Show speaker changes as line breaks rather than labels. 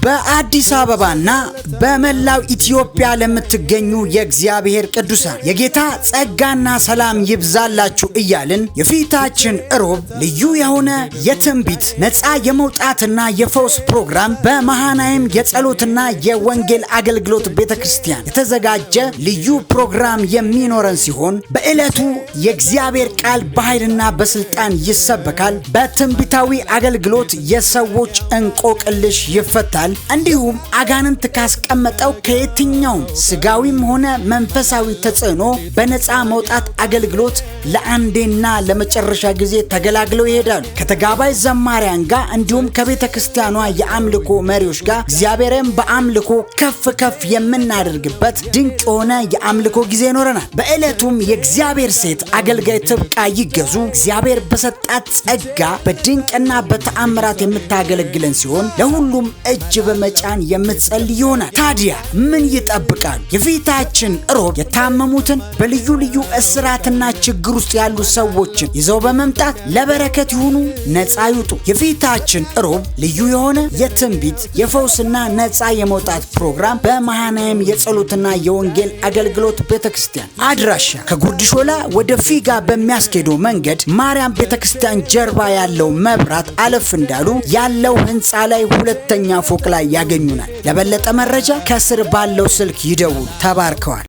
በአዲስ አበባና በመላው ኢትዮጵያ ለምትገኙ የእግዚአብሔር ቅዱሳን የጌታ ጸጋና ሰላም ይብዛላችሁ እያልን የፊታችን ሮብ ልዩ የሆነ የትንቢት ነፃ የመውጣትና የፈውስ ፕሮግራም በመሃናይም የጸሎትና የወንጌል አገልግሎት ቤተክርስቲያን የተዘጋጀ ልዩ ፕሮግራም የሚኖረን ሲሆን በዕለቱ የእግዚአብሔር ቃል በኃይልና በስልጣን ይሰበካል። በትንቢታዊ አገልግሎት የሰዎች እንቆቅልሽ ይፈታል። እንዲሁም አጋንንት ካስቀመጠው ከየትኛውም ስጋዊም ሆነ መንፈሳዊ ተጽዕኖ በነፃ መውጣት አገልግሎት ለአንዴና ለመጨረሻ ጊዜ ተገላግለው ይሄዳሉ። ከተጋባይ ዘማሪያን ጋር እንዲሁም ከቤተ ክርስቲያኗ የአምልኮ መሪዎች ጋር እግዚአብሔርን በአምልኮ ከፍ የምናደርግበት ድንቅ የሆነ የአምልኮ ጊዜ ይኖረናል። በዕለቱም የእግዚአብሔር ሴት አገልጋይ ትብቃ ይገዙ እግዚአብሔር በሰጣት ጸጋ በድንቅና በተአምራት የምታገለግለን ሲሆን ለሁሉም እጅ በመጫን የምትጸልይ ይሆናል። ታዲያ ምን ይጠብቃሉ? የፊታችን ሮብ የታመሙትን በልዩ ልዩ እስራትና ችግር ውስጥ ያሉ ሰዎችን ይዘው በመምጣት ለበረከት ይሁኑ፣ ነፃ ይውጡ። የፊታችን ሮብ ልዩ የሆነ የትንቢት የፈውስና ነፃ የመውጣት ፕሮግራም በመሃናይም የጸሎትና የወንጌል አገልግሎት ቤተክርስቲያን አድራሻ ከጉርድ ሾላ ወደ ፊጋ በሚያስኬደው መንገድ ማርያም ቤተክርስቲያን ጀርባ ያለው መብራት አለፍ እንዳሉ ያለው ህንፃ ላይ ሁለተኛ ፎቅ ላይ ያገኙናል። ለበለጠ መረጃ ከስር ባለው ስልክ ይደውሉ። ተባርከዋል።